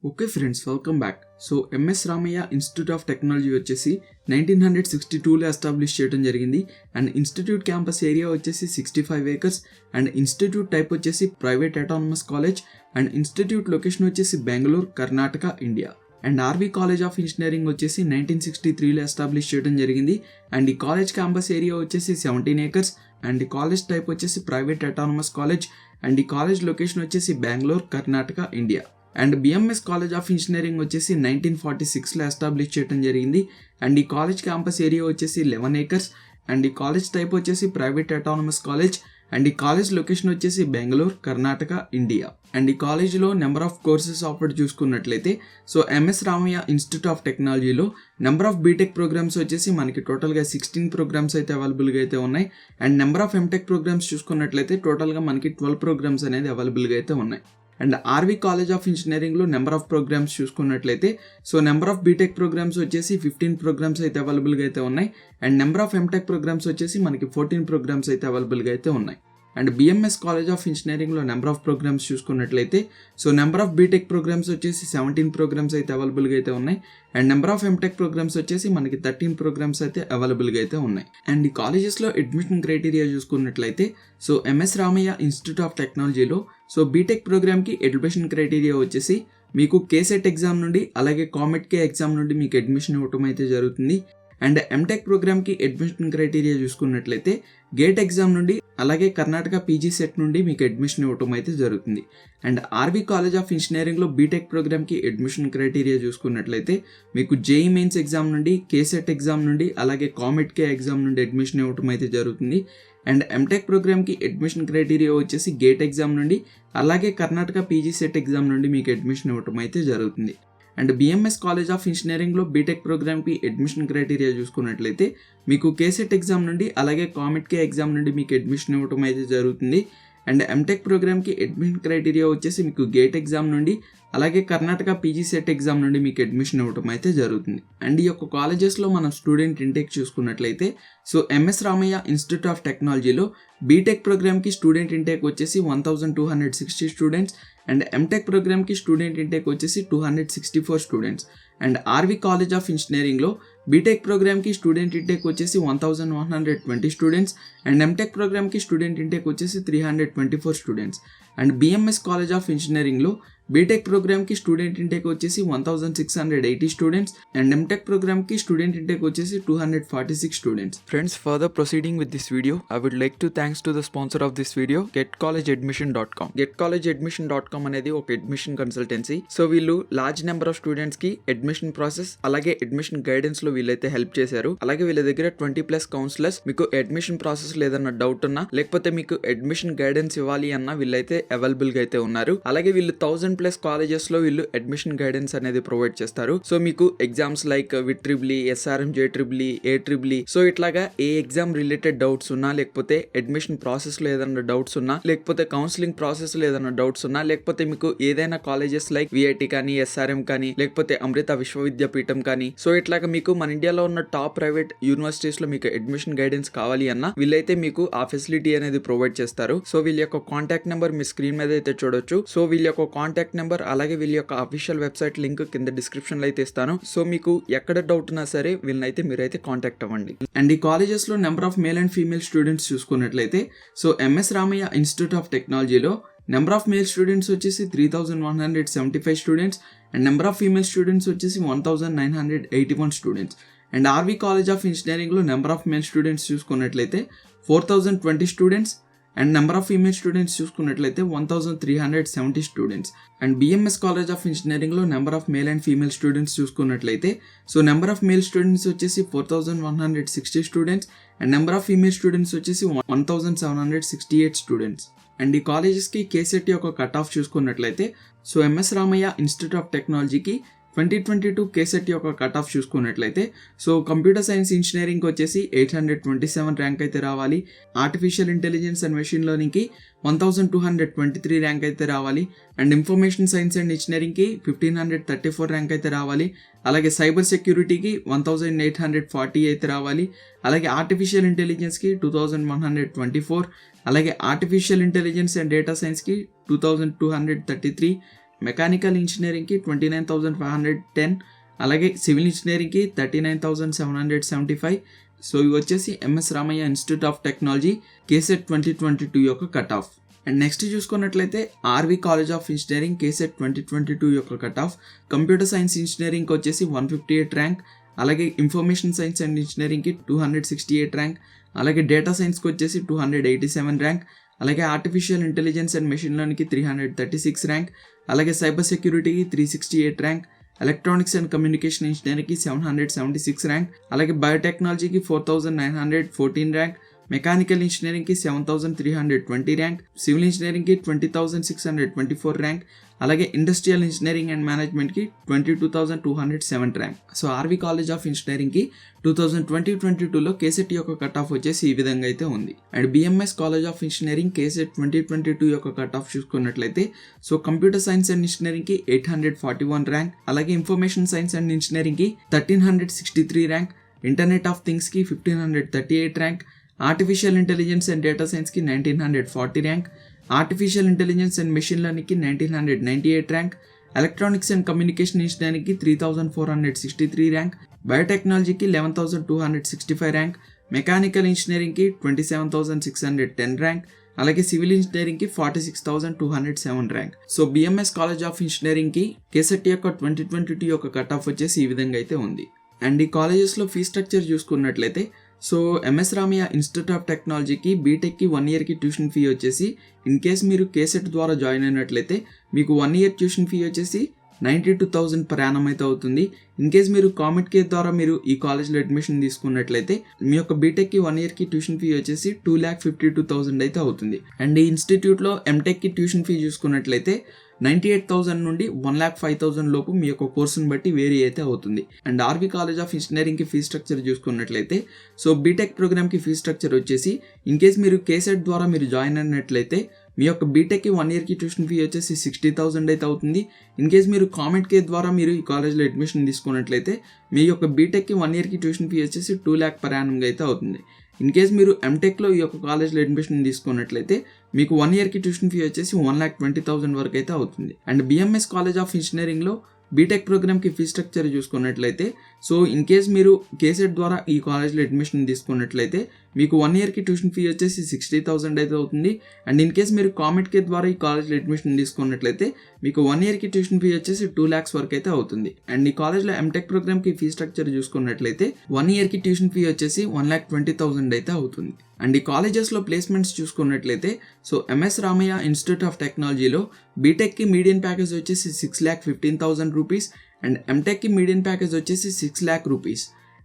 Okay friends, welcome back. So MS Ramaiah institute of technology వచ్చేసి 1962లో establish చేయడం జరిగింది. అండ్ ఇన్స్టిట్యూట్ క్యాంపస్ ఏరియా వచ్చేసి 65 acres. అండ్ ఇన్స్టిట్యూట్ టైప్ వచ్చేసి private autonomous college. And institute location వచ్చేసి Bengaluru, Karnataka, India. And RV college of engineering వచ్చేసి 1963లో establish చేయడం జరిగింది. అండ్ ఈ కాలేజ్ క్యాంపస్ ఏరియా వచ్చేసి 17 acres. అండ్ ఈ కాలేజ్ టైప్ వచ్చేసి ప్రైవేట్ అటానమస్ కాలేజ్. అండ్ ఈ కాలేజ్ లొకేషన్ వచ్చేసి Bengaluru, Karnataka, India. And BMS college of engineering వచ్చేసి 1946లో ఎస్టాబ్లిష్ చేయడం జరిగింది. అండ్ ఈ కాలేజ్ క్యాంపస్ ఏరియా వచ్చేసి 11 acres. అండ్ ఈ కాలేజ్ టైప్ వచ్చేసి ప్రైవేట్ అటానమస్ కాలేజ్. అండ్ ఈ కాలేజ్ లొకేషన్ వచ్చేసి బెంగళూరు, కర్ణాటక, ఇండియా. అండ్ ఈ కాలేజీలో నెంబర్ ఆఫ్ కోర్సెస్ ఆఫర్డ్ చూసుకున్నట్లయితే so MS Ramaiah institute of టెక్నాలజీలో నెంబర్ ఆఫ్ బీటెక్ ప్రోగ్రామ్స్ వచ్చేసి మనకి టోటల్గా 16 ప్రోగ్రామ్స్ అయితే అవైలబుల్గా అయితే ఉన్నాయి. And number of MTech programmes చూసుకున్నట్లయితే టోటల్గా మనకి 12 ప్రోగ్రామ్స్ అనేది అవైలబుల్గా అయితే ఉన్నాయి. అండ్ ఆర్వి కాలేజ్ ఆఫ్ ఇంజనీరింగ్లో నెంబర్ ఆఫ్ ప్రోగ్రామ్స్ చూసుకున్నట్లయితే so number of BTech programmes వచ్చేసి 15 ప్రోగ్రామ్స్ అయితే అవైలబుల్గా అయితే ఉన్నాయి. And number of MTech programmes వచ్చేసి మనకి 14 ప్రోగ్రామ్స్ అయితే అవైలబుల్గా అయితే ఉన్నాయి. అండ్ బిఎంఎస్ కాలేజ్ ఆఫ్ ఇంజనీరింగ్లో నెంబర్ ఆఫ్ ప్రోగ్రామ్స్ చూసుకున్నట్లయితే so number of BTech programmes వచ్చేసి 17 ప్రోగ్రామ్స్ అయితే అవైలబుల్గా అయితే ఉన్నాయి. And number of MTech programmes వచ్చేసి మనకి 13 ప్రోగ్రామ్స్ అయితే అవైలబుల్గా అయితే ఉన్నాయి. అండ్ ఈ కాలేజెస్లో అడ్మిషన్ క్రైటీరియా చూసుకున్నట్లయితే so MS Ramaiah institute of టెక్నాలజీలో సో బీటెక్ ప్రోగ్రామ్కి అడ్మిషన్ క్రైటీరియా వచ్చేసి మీకు కేసెట్ ఎగ్జామ్ నుండి అలాగే కామెట్కే ఎగ్జామ్ నుండి మీకు అడ్మిషన్ ఇవ్వటం అయితే జరుగుతుంది. అండ్ ఎంటెక్ ప్రోగ్రామ్కి అడ్మిషన్ క్రైటీరియా చూసుకున్నట్లయితే గేట్ ఎగ్జామ్ నుండి అలాగే కర్ణాటక పీజీ సెట్ నుండి మీకు అడ్మిషన్ ఇవ్వటం అయితే జరుగుతుంది. అండ్ ఆర్వి కాలేజ్ ఆఫ్ ఇంజనీరింగ్లో బీటెక్ ప్రోగ్రామ్కి అడ్మిషన్ క్రైటీరియా చూసుకున్నట్లయితే మీకు జేఈ మెయిన్స్ ఎగ్జామ్ నుండి కేసెట్ ఎగ్జామ్ నుండి అలాగే కామెట్కే ఎగ్జామ్ నుండి అడ్మిషన్ ఇవ్వటం అయితే జరుగుతుంది. అండ్ ఎంటెక్ ప్రోగ్రామ్కి అడ్మిషన్ క్రైటీరియా వచ్చేసి గేట్ ఎగ్జామ్ నుండి అలాగే కర్ణాటక పీజీ సెట్ ఎగ్జామ్ నుండి మీకు అడ్మిషన్ ఇవ్వటం అయితే జరుగుతుంది. అండ్ బిఎంఎస్ కాలేజ్ ఆఫ్ ఇంజనీరింగ్లో బీటెక్ ప్రోగ్రామ్కి అడ్మిషన్ క్రైటీరియా చూసుకున్నట్లయితే మీకు కేసెట్ ఎగ్జామ్ నుండి అలాగే కామెట్కే ఎగ్జామ్ నుండి మీకు అడ్మిషన్ ఇవ్వటం అయితే జరుగుతుంది. అండ్ ఎంటెక్ ప్రోగ్రామ్కి అడ్మిషన్ క్రైటీరియా వచ్చేసి మీకు గేట్ ఎగ్జామ్ నుండి అలాగే కర్ణాటక పీజీ సెట్ ఎగ్జామ్ నుండి మీకు అడ్మిషన్ ఇవ్వటం అయితే జరుగుతుంది. అండ్ ఈ యొక్క కాలేజెస్లో మనం స్టూడెంట్ ఇంటేక్ చూసుకున్నట్లయితే so MS Ramaiah institute of టెక్నాలజీలో బీటెక్ ప్రోగ్రామ్కి స్టూడెంట్ ఇంటేక్ వచ్చేసి 1260 స్టూడెంట్స్. అండ్ ఎంటెక్ ప్రోగ్రామ్కి స్టూడెంట్ ఇంటేక్ వచ్చేసి 264 students. And RV college of ఇంజనీరింగ్లో బీటెక్ ప్రోగ్రామ్కి స్టూడెంట్ ఇంటేక్ వచ్చేసి 1120 స్టూడెంట్స్. అండ్ ఎంటెక్ ప్రోగ్రామ్కి స్టూడెంట్ ఇంటేక్ వచ్చేసి 324 students. And BMS college of ఇంజనీరింగ్లో బీటెక్ ప్రోగ్రామ్కి స్టూడెంట్ ఇంటేక్ వచ్చేసి 1680 స్టూడెంట్స్. అండ్ ఎంటెక్ ప్రోగ్రామ్కి స్టూడెంట్ ఇంటేక్ వచ్చేసి 246 students. Friends, further proceeding with this video I would like to thanks to the sponsor of this video, getcollegeadmission.com. getcollegeadmission.com అనేది ఒక admission consultancy. So వీళ్ళు large number of students కి admission process అలాగే admission guidance లో వీళ్ళైతే help చేశారు. అలాగే వీళ్ళ దగ్గర 20+ కౌన్సిలర్స్ మీకు అడ్మిషన్ ప్రాసెస్ లో ఏదన్నా డౌట్ ఉన్నా లేకపోతే మీకు అడ్మిషన్ గైడెన్స్ ఇవ్వాలి అన్నా వీళ్ళైతే అవైలబుల్ గా అయితే ఉన్నారు. అలాగే వీళ్ళు 1000+ కాలేజెస్ లో వీళ్ళు అడ్మిషన్ గైడెన్స్ అనేది ప్రొవైడ్ చేస్తారు. సో మీకు ఎగ్జామ్స్ లైక్ విట్రిబ్లీ, ఎస్ఆర్ఎం, జేట్రిబ్లీ, ఏట్రిబ్లీ సో ఇట్లాగా ఏ ఎగ్జామ్ రిలేటెడ్ డౌట్స్ ఉన్నా లేకపోతే అడ్మిషన్ ప్రాసెస్ లో ఏదైనా డౌట్స్ ఉన్నా లేకపోతే కౌన్సిలింగ్ ప్రాసెస్ లో ఏదైనా డౌట్స్ ఉన్నా లేకపోతే మీకు ఏదైనా కాలేజెస్ లైక్ విఐటి కానీ ఎస్ఆర్ఎం కానీ లేకపోతే అమృత విశ్వవిద్యాపీఠం కానీ సో ఇట్లాగా మీకు మన ఇండియాలో ఉన్న టాప్ ప్రైవేట్ యూనివర్సిటీస్ లో మీకు అడ్మిషన్ గైడెన్స్ కావాలి అన్నా వీళ్ళైతే మీకు ఆ ఫెసిలిటీ అనేది ప్రొవైడ్ చేస్తారు. సో వీళ్ళ యొక్క కాంటాక్ట్ నెంబర్ మీ స్క్రీన్ మీద అయితే చూడొచ్చు. సో వీళ్ళ యొక్క కాంటాక్ట్ నెంబర్ అలాగే వీళ్ళ యొక్క అఫీషియల్ వెబ్సైట్ లింక్ కింద డిస్క్రిప్షన్ లో అయితే ఇస్తాను. సో మీకు ఎక్కడ డౌట్ ఉన్నా సరే వీళ్ళనైతే మీరైతే కాంటాక్ట్ అవ్వండి. అండ్ ఈ కాలేజెస్ లో number of male and female students చూసుకున్నట్లయితే so MS Ramaiah institute of టెక్నాలజీలో నెంబర్ ఆఫ్ మేల్ స్టూడెంట్స్ వచ్చేసి 3175 students. And number of female students వచ్చేసి 1981 students. And RV college of ఇంజనీరింగ్లో నెంబర్ ఆఫ్ మేల్ స్టూడెంట్స్ చూసుకున్నట్లయితే 4020 students. And number of female students చూసుకున్నట్లయితే 1370 students. And BMS college of ఇంజనీరింగ్లో number of male and female students చూసుకున్నట్లయితే so number of male students వచ్చేసి 4160 students. And number of female students వచ్చేసి 1768 students. And ఈ కాలేజెస్కి KCET యొక్క cut off చూసుకున్నట్లయితే so MS Ramaiah institute of టెక్నాలజీకి 2022 KCET యొక్క కట్ ఆఫ్ చూసుకున్నట్లయితే సో కంప్యూటర్ సైన్స్ ఇంజనీరింగ్ వచ్చేసి 827 ర్యాంక్ అయితే రావాలి. ఆర్టిఫిషియల్ ఇంటెలిజెన్స్ అండ్ మెషిన్ లెర్నింగ్కి 1223 ర్యాంక్ అయితే రావాలి. అండ్ ఇన్ఫర్మేషన్ సైన్స్ అండ్ ఇంజనీరింగ్కి 1534 ర్యాంక్ అయితే రావాలి. అలాగే సైబర్ సెక్యూరిటీకి 1840 అయితే రావాలి. అలాగే ఆర్టిఫిషియల్ ఇంటెలిజెన్స్కి 2124. అలాగే ఆర్టిఫిషియల్ ఇంటెలిజెన్స్ అండ్ డేటా సైన్స్కి 2233. మెకానికల్ ఇంజనీరింగ్కి 29,510, అలాగే సివిల్ ఇంజనీరింగ్కి 39,775. సో ఇవి వచ్చేసి MS Ramaiah institute of technology KCET 2022 యొక్క కట్ ఆఫ్. అండ్ నెక్స్ట్ చూసుకున్నట్లయితే RV college of engineering KCET 2022 యొక్క కట్ ఆఫ్. కంప్యూటర్ సైన్స్ ఇంజనీరింగ్కి వచ్చేసి 158 ర్యాంక్, అలాగే ఇన్ఫర్మేషన్ సైన్స్ అండ్ ఇంజనీరింగ్కి 268 ర్యాంక్, అలాగే డేటా సైన్స్కి వచ్చేసి 287 ర్యాంక్, అలాగే ఆర్టిఫిషియల్ ఇంటెలిజెన్స్ అండ్ మెషిన్ లెర్నింగ్కి 336 ర్యాంక్, అలాగే సైబర్ సెక్యూరిటీకి 368 ర్యాంక్, ఎలక్ట్రానిక్స్ అండ్ కమ్యూనికేషన్ ఇంజనీరింగ్కి 776 ర్యాంక్, అలాగే బయోటెక్నాలజీకి 4,914 ర్యాంక్, మెకానికల్ ఇంజనీరింగ్కి 7,320 ర్యాంక్, సివిల్ ఇంజనీరింగ్కి 20,624 ర్యాంక్, అలాగే ఇండస్ట్రియల్ ఇంజనీరింగ్ అండ్ మేనేజ్మెంట్కి 22,207 rank. So RV college of ఇంజనీరింగ్కి 2022లో కేసెట్ యొక్క కట్ ఆఫ్ వచ్చేసి ఈ విధంగా అయితే ఉంది. And BMS college of engineering KCET 2022 యొక్క కట్ ఆఫ్ చూసుకున్నట్లయితే సో కంప్యూటర్ సైన్స్ అండ్ ఇంజనీరింగ్కి 841 ర్యాంక్, అలాగే ఇన్ఫర్మేషన్ సైన్స్ అండ్ ఇంజనీరింగ్కి 1,363 ర్యాంక్, ఇంటర్నెట్ ఆఫ్ థింగ్స్కి 1,538 rank, artificial intelligence and data సైన్స్కి 1,940 rank, artificial intelligence and machine లెర్నింగ్కి 1,998 rank, electronics and communication ఇంజనీరింగ్కి 3,463 rank, బయోటెక్నాలజీకి 11,265 rank, mechanical ఇంజనీరింగ్కి 27,610 ర్యాంక్, అలాగే సివిల్ ఇంజనీరింగ్కి 46,207 rank. So BMS college of ఇంజనీరింగ్కి కేసెట్ యొక్క 2022 యొక్క కట్ ఆఫ్ వచ్చేసి ఈ విధంగా అయితే ఉంది. అండ్ ఈ కాలేజెస్లో ఫీ స్ట్రక్చర్ చూసుకున్నట్లయితే so MS Ramaiah institute of టెక్నాలజీకి బీటెక్కి 1 ఇయర్కి ట్యూషన్ ఫీ వచ్చేసి ఇన్ కేస్ మీరు కేసెట్ ద్వారా జాయిన్ అయినట్లయితే మీకు 1 ఇయర్ ట్యూషన్ ఫీ వచ్చేసి 92,000 per annum అయితే అవుతుంది. ఇన్ కేస్ మీరు కామెట్ కేర్ ద్వారా మీరు ఈ కాలేజ్లో అడ్మిషన్ తీసుకున్నట్లయితే మీ యొక్క బీటెక్కి 1 ఇయర్కి ట్యూషన్ ఫీ వచ్చేసి 2,52,000 అయితే అవుతుంది. అండ్ ఈ ఇన్స్టిట్యూట్లో ఎంటెక్కి ట్యూషన్ ఫీ చూసుకున్నట్లయితే 98,000 నుండి 1,05,000 లోపు మీ యొక్క కోర్సును బట్టి వేరీ అయితే అవుతుంది. అండ్ ఆర్వి కాలేజ్ ఆఫ్ ఇంజనీరింగ్కి ఫీ స్ట్రక్చర్ చూసుకున్నట్లయితే సో బీటెక్ ప్రోగ్రామ్కి ఫీ స్ట్రక్చర్ వచ్చేసి ఇన్ కేస్ మీరు కేసెట్ ద్వారా మీరు జాయిన్ అయినట్లయితే మీ యొక్క బీటెక్కి 1 ఇయర్కి ట్యూషన్ ఫీ వచ్చేసి 60,000 అయితే అవుతుంది. ఇన్ కేస్ మీరు కామెంట్ కేర్ ద్వారా మీరు ఈ కాలేజ్లో అడ్మిషన్ తీసుకున్నట్లయితే మీ యొక్క బీటెక్కి 1 ఇయర్కి ట్యూషన్ ఫీ వచ్చేసి 2 lakh per annum అయితే అవుతుంది. ఇన్ కేస్ మీరు ఎంటెక్లో ఈ యొక్క కాలేజ్లో అడ్మిషన్ తీసుకున్నట్లయితే మీకు 1 ఇయర్కి ట్యూషన్ ఫీ వచ్చేసి 1,20,000 వరకు అయితే అవుతుంది. అండ్ బిఎంఎస్ కాలేజ్ ఆఫ్ ఇంజనీరింగ్లో బీటెక్ ప్రోగ్రామ్కి ఫీ స్ట్రక్చర్ చూసుకున్నట్లయితే సో ఇన్ కేస్ మీరు కేసెట్ ద్వారా ఈ కాలేజ్లో అడ్మిషన్ తీసుకున్నట్లయితే మీకు 1 ఇయర్కి ట్యూషన్ ఫీ వచ్చేసి 60,000 అయితే అవుతుంది. అండ్ ఇన్ కేస్ మీరు కామెంట్ కేర్ ద్వారా ఈ కాలేజ్లో అడ్మిషన్ తీసుకున్నట్లయితే మీకు 1 ఇయర్కి ట్యూషన్ ఫీ వచ్చేసి 2 lakhs వరకు అయితే అవుతుంది. అండ్ ఈ కాలేజ్లో ఎంటెక్ ప్రోగ్రామ్కి ఫీ స్ట్రక్చర్ చూసుకున్నట్లయితే 1 ఇయర్కి ట్యూషన్ ఫీ వచ్చేసి 1,20,000 అయితే అవుతుంది. అండ్ ఈ కాలేజెస్లో ప్లేస్మెంట్స్ చూసుకున్నట్లయితే so MS Ramaiah institute of టెక్నాలజీలో బీటెక్కి మీడియన్ ప్యాకేజ్ వచ్చేసి 6,15,000 రూపీస్, అండ్ ఎంటెక్కి మీడియన్ ప్యాకేజ్ వచ్చేసి 6 lakh rupees.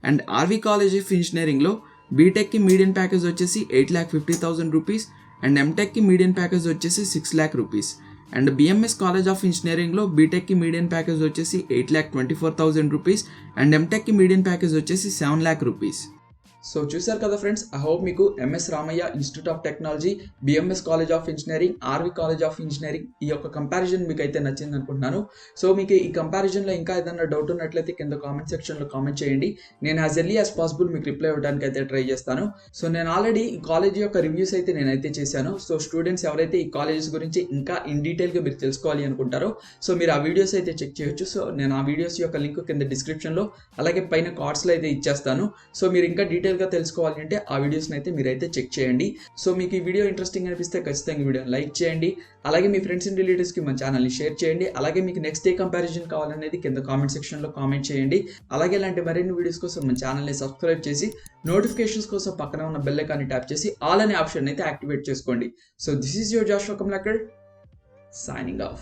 And RV college of ఇంజనీరింగ్లో బీటెక్కి మీడియన్ ప్యాకేజ్ వచ్చేసి 8,50,000 రూపీస్, అండ్ ఎంటెక్కి మీడియన్ ప్యాకేజ్ వచ్చేసి 6 lakh rupees. And BMS college of ఇంజనీరింగ్లో బీటెక్కి మీడియన్ ప్యాకేజ్ వచ్చేసి 8,24,000 రూపీస్, అండ్ ఎంటెక్కి మీడియన్ ప్యాకేజ్ వచ్చేసి 7 lakh రూపీస్. సో చూసారు కదా ఫ్రెండ్స్, ఐ హోప్ మీకు MS Ramaiah institute of technology, BMS college of engineering, RV college of engineering ఈ యొక్క కంపారిజన్ మీకు అయితే నచ్చింది అనుకుంటున్నాను. సో మీకు ఈ కంపారిజన్లో ఇంకా ఏదైనా డౌట్ ఉన్నట్లయితే కింద కామెంట్ సెక్షన్లో కామెంట్ చేయండి. నేను యాజ్ ఎర్లీ యాజ్ పాసిబుల్ మీకు రిప్లై ఇవ్వడానికి అయితే ట్రై చేస్తాను. సో నేను ఆల్రెడీ ఈ కాలేజ్ యొక్క రివ్యూస్ అయితే నేనైతే చేశాను. సో స్టూడెంట్స్ ఎవరైతే ఈ కాలేజెస్ గురించి ఇంకా ఇన్ డీటెయిల్గా మీరు తెలుసుకోవాలి అనుకుంటారో సో మీరు ఆ వీడియోస్ అయితే చెక్ చేయొచ్చు. సో నేను ఆ వీడియోస్ యొక్క లింక్ కింద డిస్క్రిప్షన్లో అలాగే పైన కార్డ్స్లో అయితే ఇచ్చేస్తాను. సో మీరు ఇంకా డీటెయిల్గా తెలుసుకోవాలి అంటే ఆ వీడియోస్ని అయితే మీరైతే చెక్ చేయండి. సో మీకు ఈ వీడియో ఇంట్రెస్టింగ్ అనిపిస్తే ఖచ్చితంగా వీడియోని లైక్ చేయండి. అలాగే మీ ఫ్రెండ్స్ అండ్ రిలేటివ్స్కి మన ఛానల్ని షేర్ చేయండి. అలాగే మీకు నెక్స్ట్ డే కంపారిజన్ కావాలనేది కింద కామెంట్ సెక్షన్లో కామెంట్ చేయండి. అలాగే ఇలాంటి మరిన్ని వీడియోస్ కోసం మన ఛానల్ని సబ్స్క్రైబ్ చేసి నోటిఫికేషన్స్ కోసం పక్కన ఉన్న బెల్ ఐకాన్ని ట్యాప్ చేసి ఆల్ అనే ఆప్షన్ అయితే యాక్టివేట్ చేసుకోండి. So this is your Joshua Kamlakar signing off.